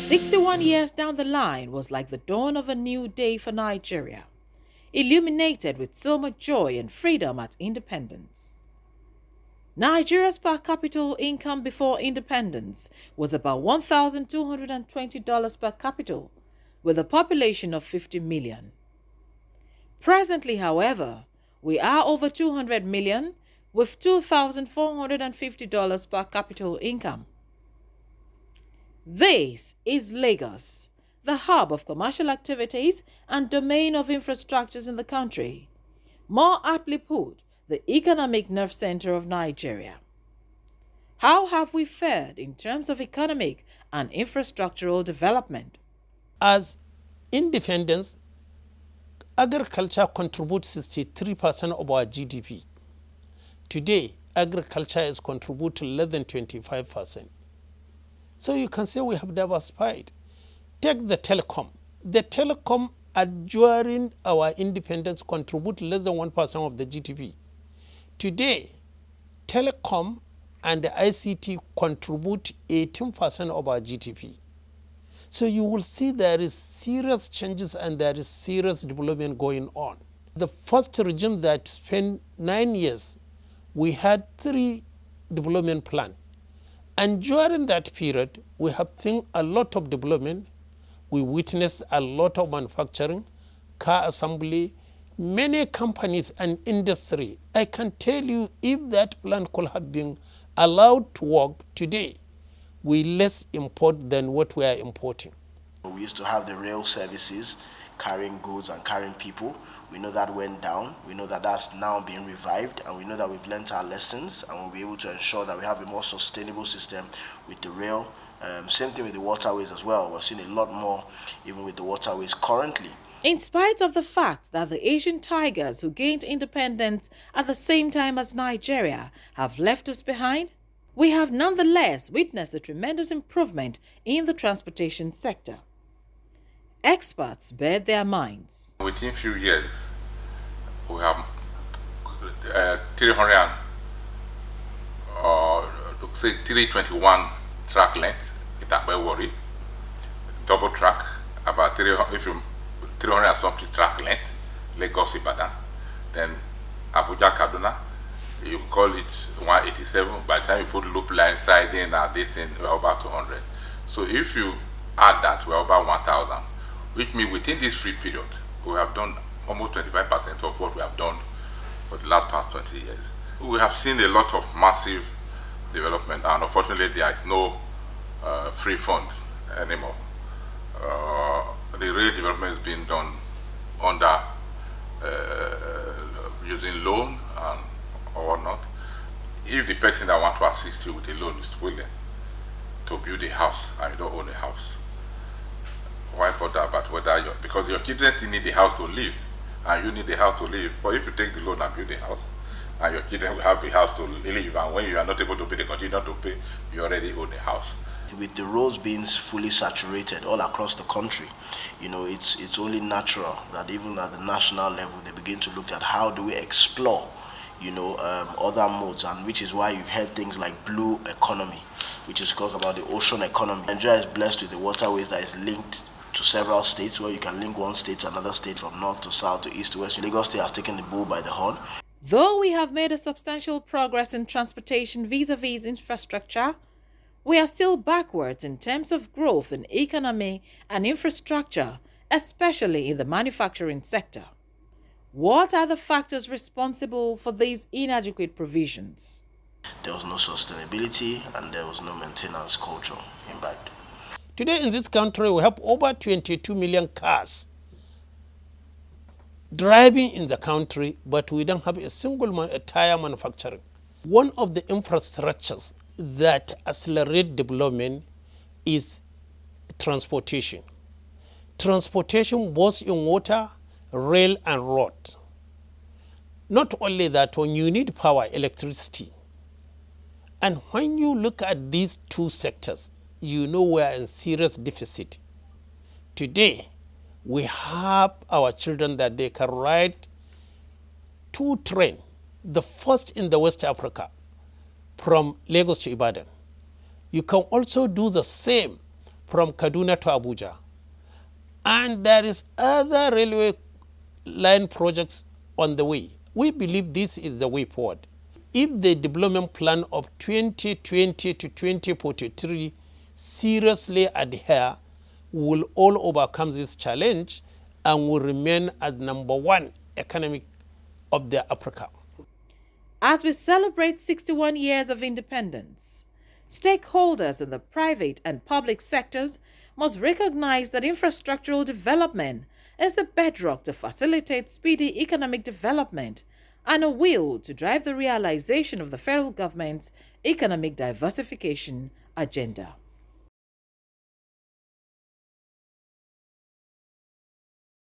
61 years down the line was like the dawn of a new day for Nigeria, illuminated with so much joy and freedom at independence. Nigeria's per capita income before independence was about $1,220 per capita, with a population of 50 million. Presently, however, we are over 200 million with $2,450 per capita income. This is Lagos, the hub of commercial activities and domain of infrastructures in the country. More aptly put, the economic nerve center of Nigeria. How have we fared in terms of economic and infrastructural development? As independence, agriculture contributes 63% of our GDP. Today, agriculture is contributing less than 25%. So you can say we have diversified. Take the telecom. The telecom during our independence contribute less than 1% of the GDP. Today, telecom and the ICT contribute 18% of our GDP. So you will see there is serious changes and there is serious development going on. The first regime that spent 9 years, we had 3 development plans. And during that period, we have seen a lot of development. We witnessed a lot of manufacturing, car assembly, many companies and industry. I can tell you, if that plan could have been allowed to work today, we less import than what we are importing. We used to have the rail services carrying goods and carrying people. We know that went down. We know that that's now being revived, and we know that we've learned our lessons, and we'll be able to ensure that we have a more sustainable system with the rail. Same thing with the waterways as well. We're seeing a lot more even with the waterways currently. In spite of the fact that the Asian tigers who gained independence at the same time as Nigeria have left us behind, we have nonetheless witnessed a tremendous improvement in the transportation sector. Experts bared their minds. Within a few years, we have 321 track lengths in Akbe Wari, double track, about 300 something track length, Lagos Ibadan, then Abuja Kaduna, you call it 187. By the time you put loop line siding and this thing, we're about 200. So if you add that, we're about 1,000, which means within this free period, we have done almost 25% of what we have done for the last past 20 years. We have seen a lot of massive development, and unfortunately there is no free fund anymore. The real development is being done under using loan and or whatnot. If the person that wants to assist you with a loan is willing to build a house and you don't own a house, why bother about whether because your children still need a house to live and you need a house to live. But if you take the loan and build a house and your children will have a house to live, and when you are not able to pay, they continue not to pay, you already own a house. With the roads being fully saturated all across the country, it's only natural that even at the national level they begin to look at how do we explore other modes, and which is why you've heard things like blue economy, which is talk about the ocean economy. Nigeria is blessed with the waterways that is linked to several states, where you can link one state to another state from north to south to east to west. Lagos State has taken the bull by the horn. Though we have made a substantial progress in transportation vis-a-vis infrastructure, we are still backwards in terms of growth in economy and infrastructure, especially in the manufacturing sector. What are the factors responsible for these inadequate provisions? There was no sustainability and there was no maintenance culture imbibed. Today in this country, we have over 22 million cars driving in the country, but we don't have a single tire manufacturing. One of the infrastructures that accelerate development is transportation. Transportation both in water, rail and road. Not only that, when you need power, electricity. And when you look at these two sectors, you know we are in serious deficit. Today, we have our children that they can ride 2 trains, the first in the West Africa, from Lagos to Ibadan. You can also do the same from Kaduna to Abuja. And there is other railway line projects on the way. We believe this is the way forward. If the development plan of 2020 to 2043 seriously adhere, we will all overcome this challenge and will remain as #1 economy of the Africa. As we celebrate 61 years of independence, stakeholders in the private and public sectors must recognize that infrastructural development is the bedrock to facilitate speedy economic development and a will to drive the realization of the federal government's economic diversification agenda.